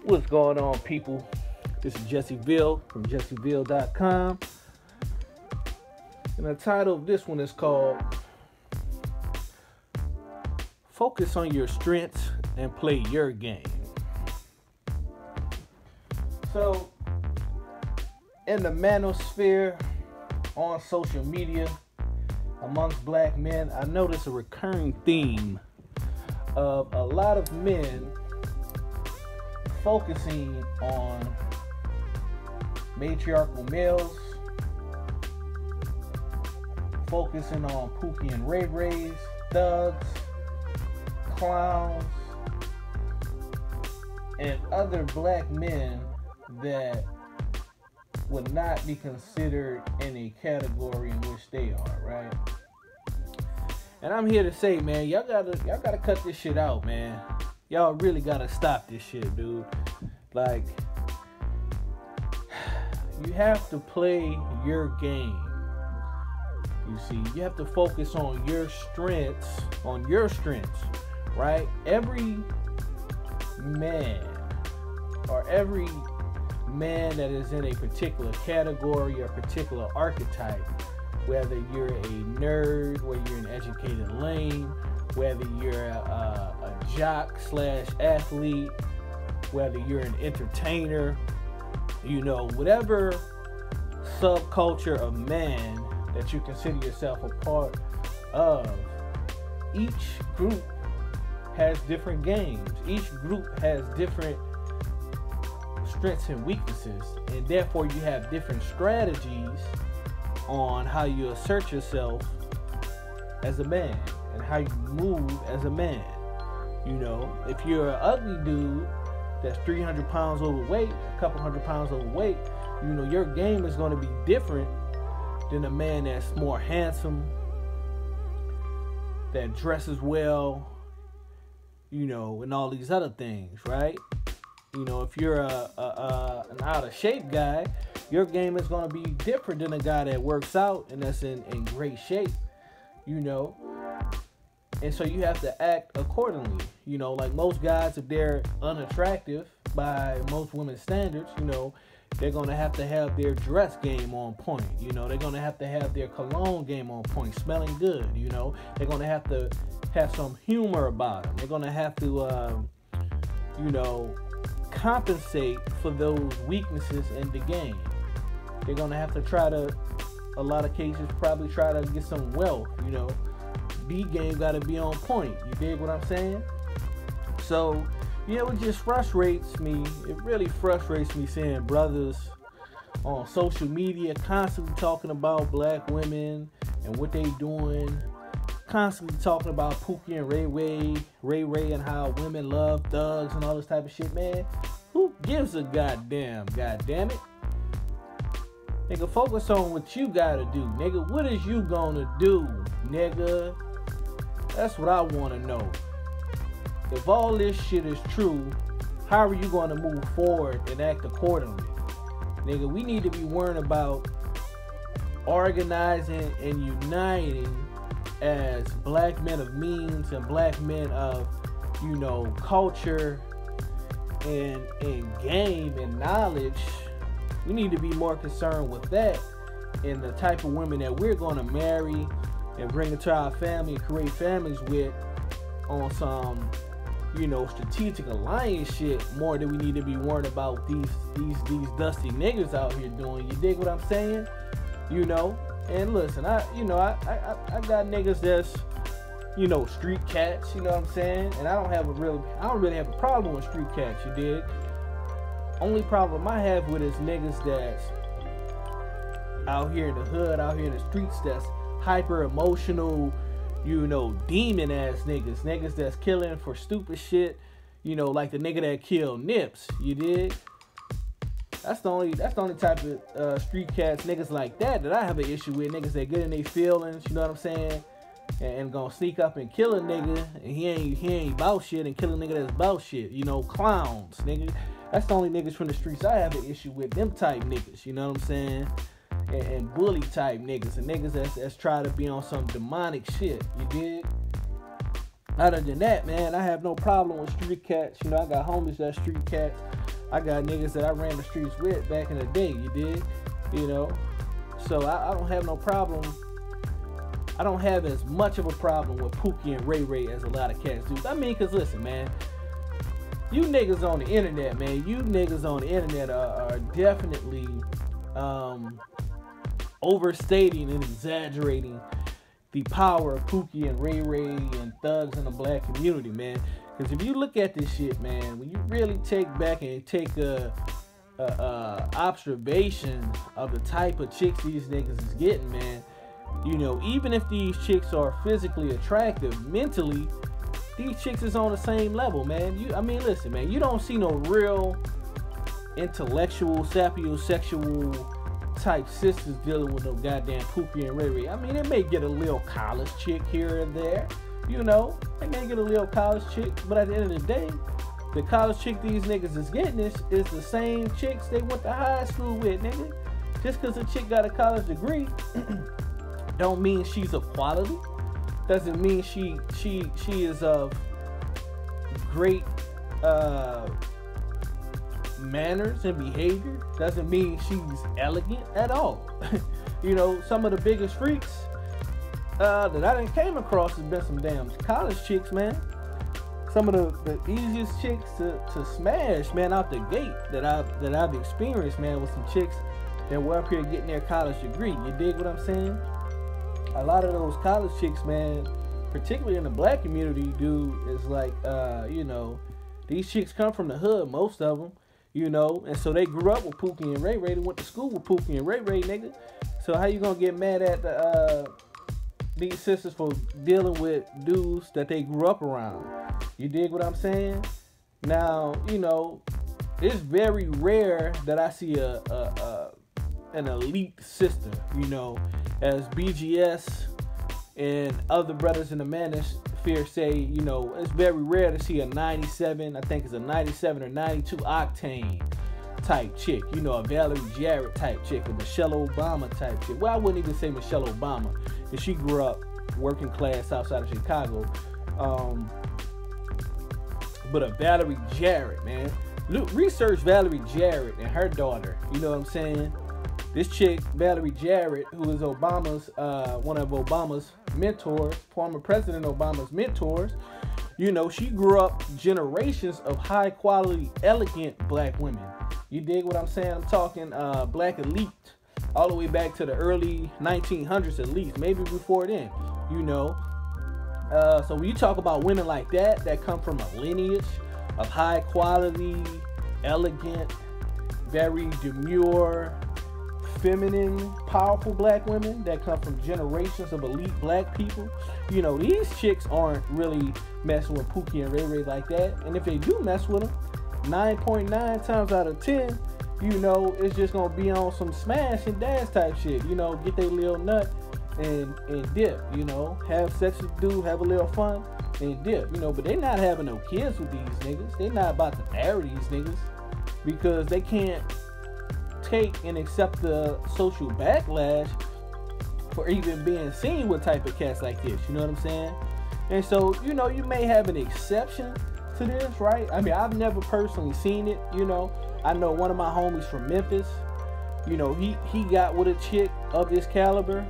What's going on, people? This is Jesse Veal from thejesseveal.com. And the title of this one is called Focus on Your Strengths and Play Your Game. So, in the manosphere, on social media, amongst black men, I notice a recurring theme of a lot of men focusing on matriarchal males, focusing on Pookie and Ray Rays, thugs, clowns, and other black men that would not be considered in a category in which they are, right? And I'm here to say, man, y'all gotta cut this shit out, man. Y'all really gotta stop this shit, dude. Like, you have to play your game. You see, you have to focus on your strengths, right? Every man that is in a particular category or particular archetype, whether you're a nerd, whether you're an educated lame, whether you're a jock / athlete, whether you're an entertainer, whatever subculture of man that you consider yourself a part of, each group has different games. Each group has different strengths and weaknesses, and therefore you have different strategies on how you assert yourself as a man and how you move as a man. If you're an ugly dude that's 300 pounds overweight, a couple hundred pounds overweight, your game is going to be different than a man that's more handsome, that dresses well, and all these other things, right? If you're an out of shape guy, your game is going to be different than a guy that works out and that's in great shape, And so you have to act accordingly. Like most guys, if they're unattractive by most women's standards, they're going to have their dress game on point. They're going to have their cologne game on point, smelling good. They're going to have some humor about them. They're going to have to, compensate for those weaknesses in the game. They're going to have to a lot of cases, probably try to get some wealth, B game got to be on point. You dig what I'm saying? So, it just frustrates me. It really frustrates me seeing brothers on social media constantly talking about black women and what they doing, constantly talking about Pookie and Ray Ray and how women love thugs and all this type of shit, man. Who gives a goddamn it? Nigga, focus on what you gotta do, nigga. What is you gonna do, nigga? That's what I wanna know. If all this shit is true, how are you gonna move forward and act accordingly? Nigga, we need to be worrying about organizing and uniting as black men of means and black men of, culture and game and knowledge. We need to be more concerned with that and the type of women that we're going to marry and bring into our family and create families with on some, strategic alliance shit, more than we need to be worried about these dusty niggas out here doing. You dig what I'm saying? And listen, I got niggas that's, street cats, you know what I'm saying? And I don't really have a problem with street cats, you dig? Only problem I have with is niggas that's out here in the hood, out here in the streets, that's hyper emotional, demon ass niggas that's killing for stupid shit, like the nigga that killed Nips, you dig? That's the only type of street cats, niggas like that I have an issue with. Niggas that get in their feelings, you know what I'm saying? And gonna sneak up and kill a nigga, and he ain't about shit, and kill a nigga that's about shit. Clowns, nigga. That's the only niggas from the streets I have an issue with. Them type niggas, you know what I'm saying? And bully type niggas, and niggas that's try to be on some demonic shit. You dig? Other than that, man, I have no problem with street cats. I got homies that street cats. I got niggas that I ran the streets with back in the day, you dig? You know? So I don't have no problem. I don't have as much of a problem with Pookie and Ray Ray as a lot of cats do. I mean, because listen, man. You niggas on the internet, man. You niggas on the internet are definitely overstating and exaggerating the power of Pookie and Ray Ray and thugs in the black community, man. Because if you look at this shit, man, when you really take back and take a observation of the type of chicks these niggas is getting, man, you know, even if these chicks are physically attractive, mentally, these chicks is on the same level, man. I mean, listen, man, you don't see no real intellectual, sapiosexual type sisters dealing with no goddamn Pookie and Ray Ray. I mean, they may get a little college chick here and there, you know. They may get a little college chick, but at the end of the day, the college chick these niggas is getting is the same chicks they went to high school with, nigga. Just because a chick got a college degree don't mean she's of quality. Doesn't mean she is of great manners and behavior. Doesn't mean she's elegant at all. You know, some of the biggest freaks that I done came across has been some damn college chicks, man. Some of the easiest chicks to smash, man, out the gate that I've experienced, man, with some chicks that were up here getting their college degree. You dig what I'm saying? A lot of those college chicks, man, particularly in the black community, dude, is like, you know, these chicks come from the hood, most of them, you know, and so they grew up with Pookie and Ray Ray. They went to school with Pookie and Ray Ray, nigga. So how you gonna get mad at these sisters for dealing with dudes that they grew up around? You dig what I'm saying? Now, you know, it's very rare that I see an elite sister, you know, as BGS and other brothers in the manosphere say, you know, it's very rare to see a 97, I think it's a 97 or 92 octane type chick, you know, a Valerie Jarrett type chick, a Michelle Obama type chick. Well, I wouldn't even say Michelle Obama, because she grew up working class outside of Chicago. But a Valerie Jarrett, man. Look, research Valerie Jarrett and her daughter, you know what I'm saying? This chick, Valerie Jarrett, who is Obama's, one of Obama's mentors, former President Obama's mentors, you know, she grew up generations of high quality, elegant black women. You dig what I'm saying? I'm talking black elite, all the way back to the early 1900s at least, maybe before then, you know. So when you talk about women like that come from a lineage of high quality, elegant, very demure, feminine, powerful black women that come from generations of elite black people, you know, these chicks aren't really messing with Pookie and Ray Ray like that. And if they do mess with them, 9.9 times out of 10, you know, it's just gonna be on some smash and dash type shit, you know, get their little nut and dip, you know, have sex with dude, have a little fun and dip, you know. But they not having no kids with these niggas. They not about to marry these niggas because they can't take and accept the social backlash for even being seen with type of cats like this, you know what I'm saying? And so, you know, you may have an exception to this, right? I mean, I've never personally seen it, you know. I know one of my homies from Memphis, you know, he got with a chick of this caliber,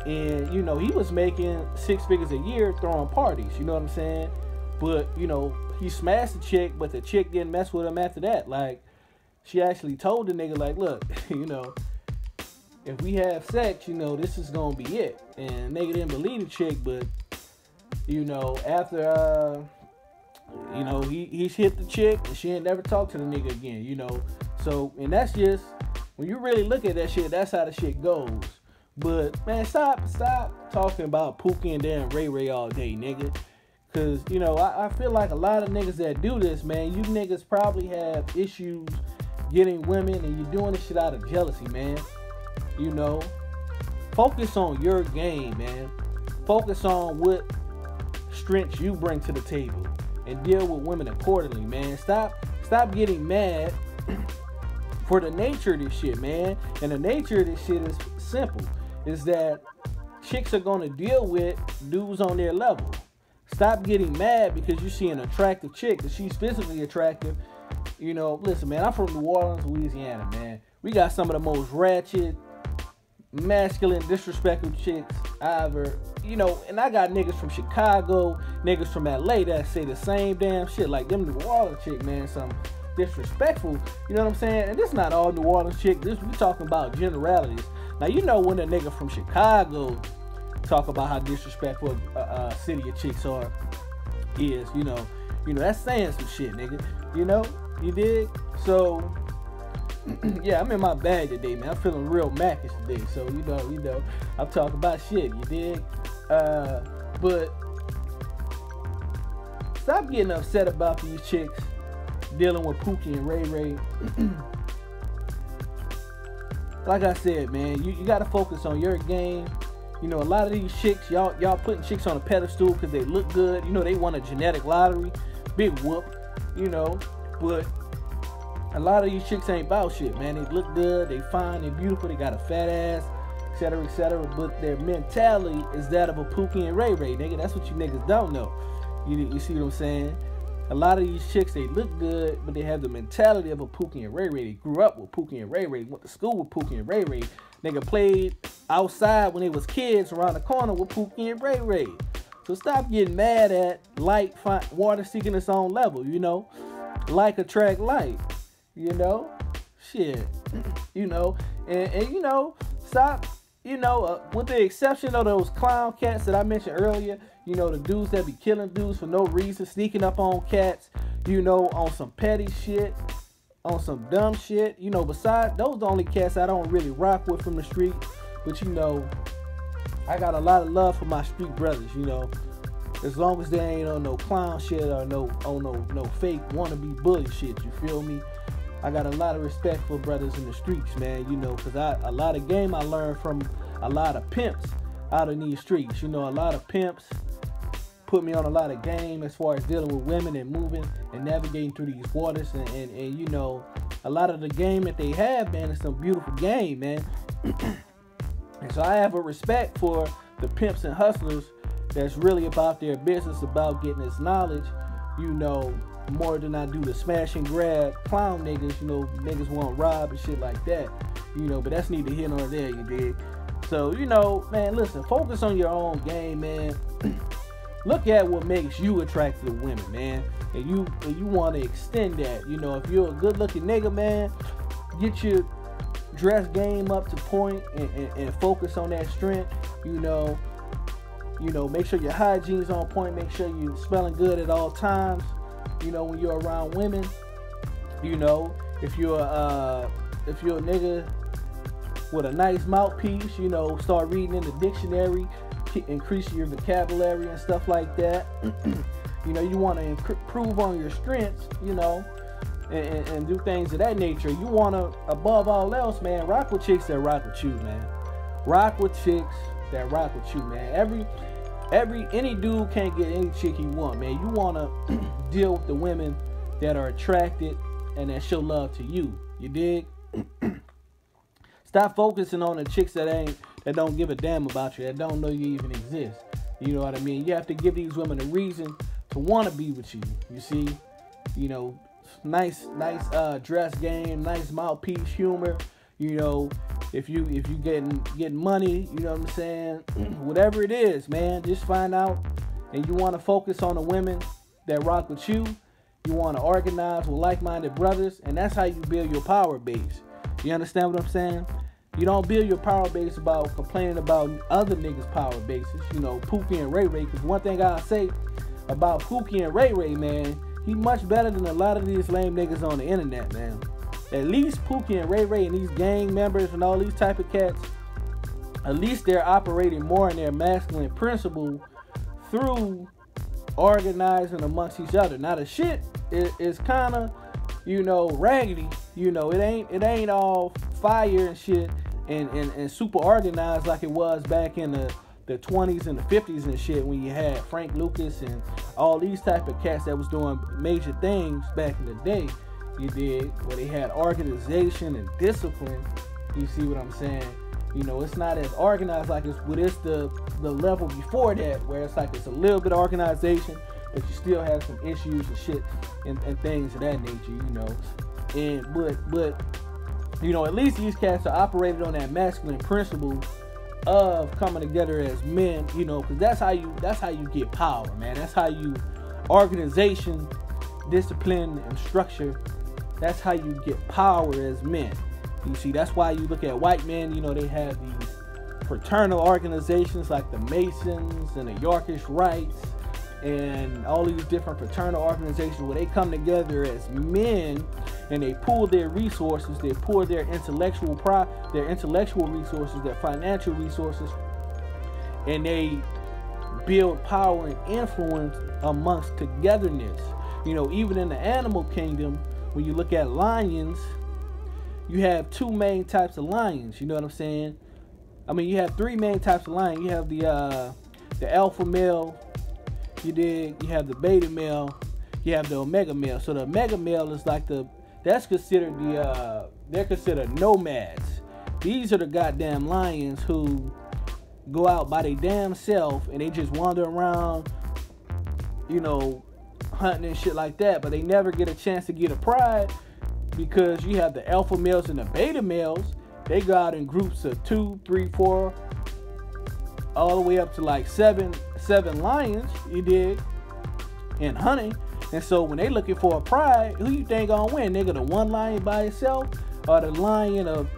and, you know, he was making 6 figures a year throwing parties, you know what I'm saying? But, you know, he smashed the chick, but the chick didn't mess with him after that. Like, she actually told the nigga, like, look, you know, if we have sex, you know, this is gonna be it. And nigga didn't believe the chick, but, you know, after, you know, he hit the chick, and she ain't never talked to the nigga again, you know. So, and that's just, when you really look at that shit, that's how the shit goes. But, man, stop talking about Pookie and damn Ray Ray all day, nigga. Because, you know, I feel like a lot of niggas that do this, man, you niggas probably have issues getting women, and you're doing this shit out of jealousy, man. You know, focus on your game, man. Focus on what strengths you bring to the table and deal with women accordingly, man. Stop getting mad for the nature of this shit, man. And the nature of this shit is simple. Is that chicks are going to deal with dudes on their level. Stop getting mad because you see an attractive chick, that she's physically attractive, You know, listen, man, I'm from New Orleans, Louisiana, man. We got some of the most ratchet, masculine, disrespectful chicks I ever, you know, and I got niggas from Chicago, niggas from LA that say the same damn shit. Like them New Orleans chick, man, some disrespectful, you know what I'm saying? And this not all New Orleans chick, this we talking about generalities. Now, you know when a nigga from Chicago talk about how disrespectful a city of chicks is, you know, that's saying some shit, nigga, you know, you dig? So, yeah, I'm in my bag today, man. I'm feeling real Mackish today, so you know, I'm talking about shit, you dig? But stop getting upset about these chicks dealing with Pookie and Ray Ray. Like I said, man, you got to focus on your game. You know, a lot of these chicks, y'all putting chicks on a pedestal because they look good. You know, they won a genetic lottery, big whoop. You know, but a lot of these chicks ain't about shit, man. They look good, they fine, they beautiful, they got a fat ass, etc., etc. But their mentality is that of a Pookie and Ray Ray, nigga. That's what you niggas don't know. You see what I'm saying? A lot of these chicks, they look good, but they have the mentality of a Pookie and Ray Ray. They grew up with Pookie and Ray Ray, went to school with Pookie and Ray Ray. Nigga played outside when they was kids around the corner with Pookie and Ray Ray. So stop getting mad at light, water seeking its own level, you know? Like attract like, you know? Shit, you know? And you know, stop, you know, with the exception of those clown cats that I mentioned earlier, you know, the dudes that be killing dudes for no reason, sneaking up on cats, you know, on some petty shit, on some dumb shit, you know, besides, those the only cats I don't really rock with from the street, but you know, I got a lot of love for my street brothers, you know, as long as they ain't on no clown shit or no fake wannabe bully shit, you feel me? I got a lot of respect for brothers in the streets, man, you know, because a lot of game I learned from a lot of pimps out in these streets, you know, a lot of pimps put me on a lot of game as far as dealing with women and moving and navigating through these waters, and you know, a lot of the game that they have, man, is some beautiful game, man. And so I have a respect for the pimps and hustlers that's really about their business, about getting this knowledge, you know, more than I do the smash and grab clown niggas, you know, niggas want rob and shit like that, you know, but that's neither here nor there, you dig? So, you know, man, listen, focus on your own game, man. Look at what makes you attractive to women, man. And you want to extend that. You know, if you're a good-looking nigga, man, get your dress game up to point and focus on that strength. You know, make sure your hygiene's on point. Make sure you're smelling good at all times. You know, when you're around women. You know, if you're a nigga with a nice mouthpiece, you know, start reading in the dictionary. Increase your vocabulary and stuff like that. You know, you want to improve on your strengths, you know, and do things of that nature. You want to, above all else, man, rock with chicks that rock with you, man. Rock with chicks that rock with you, man. Any dude can't get any chick he want, man. You want to deal with the women that are attracted and that show love to you. You dig? Stop focusing on the chicks that don't give a damn about you, that don't know you even exist. You know what I mean? You have to give these women a reason to want to be with you. You see? You know, nice dress game, nice mouthpiece, humor. You know, if you getting money, you know what I'm saying? Whatever it is, man, just find out. And you want to focus on the women that rock with you. You want to organize with like-minded brothers, and that's how you build your power base. You understand what I'm saying? You don't build your power base about complaining about other niggas' power bases. You know, Pookie and Ray Ray. Because one thing I'll say about Pookie and Ray Ray, man, he much better than a lot of these lame niggas on the internet, man. At least Pookie and Ray Ray and these gang members and all these type of cats, at least they're operating more in their masculine principle through organizing amongst each other. Now the shit is kind of, you know, raggedy. You know, it ain't all fire and shit and super organized like it was back in the 20s and the 50s and shit, when you had Frank Lucas and all these type of cats that was doing major things back in the day. You did, where they had organization and discipline. You see what I'm saying? You know, it's not as organized like it's the level before that, where it's like it's a little bit of organization, but you still have some issues and shit and things of that nature, you know. And but you know, at least these cats are operated on that masculine principle of coming together as men, you know, because that's how you get power, man. That's how you organization, discipline, and structure. That's how you get power as men. You see, that's why you look at white men, you know, they have these fraternal organizations like the Masons and the Yorkish Rites and all these different fraternal organizations where they come together as men and they pool their resources, they pool their intellectual resources, their financial resources, and they build power and influence amongst togetherness. You know, even in the animal kingdom, when you look at lions, you have two main types of lions. You know what I'm saying? I mean, you have three main types of lions. You have the alpha male, you have the beta male, you have the omega male. So the omega male is like they're considered nomads. These are the goddamn lions who go out by their damn self and they just wander around, you know, hunting and shit like that, but they never get a chance to get a pride because you have the alpha males and the beta males. They go out in groups of 2, 3, 4, all the way up to like seven lions, you dig, and hunting. And so when they looking for a pride, who you think gonna win? Nigga, the one lion by itself or the lion of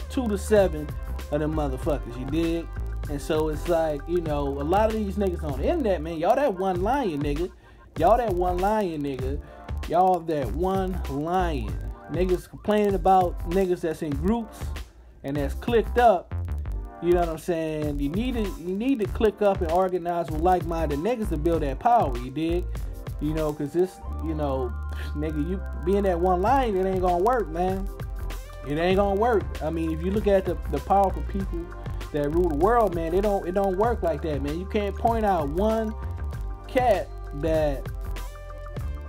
2 to 7 of them motherfuckers, you dig? And so it's like, you know, a lot of these niggas on the internet, man, y'all that one lion nigga. Y'all that one lion nigga. Y'all that one lion. Niggas complaining about niggas that's in groups and that's clicked up. You know what I'm saying? You need to click up and organize with like-minded niggas to build that power, you dig? You know, cause this, you know, nigga, you being that one lion, it ain't gonna work, man. It ain't gonna work. I mean, if you look at the powerful people that rule the world, man, it don't work like that, man. You can't point out one cat that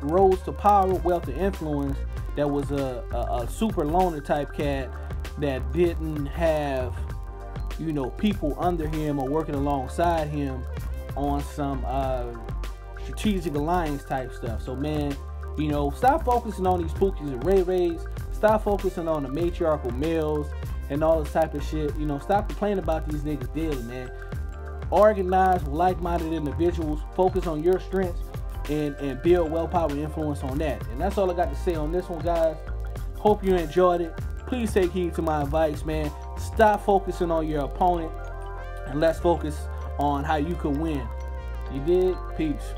rose to power, wealth, and influence that was a super loner type cat that didn't have, you know, people under him or working alongside him on some strategic alliance type stuff. So, man, you know, stop focusing on these Pookies and Ray Rays. Stop focusing on the matriarchal males and all this type of shit. You know, stop complaining about these niggas daily, man. Organize with like-minded individuals. Focus on your strengths and build well-power influence on that. And that's all I got to say on this one, guys. Hope you enjoyed it. Please take heed to my advice, man. Stop focusing on your opponent and let's focus on how you can win. You dig? Peace.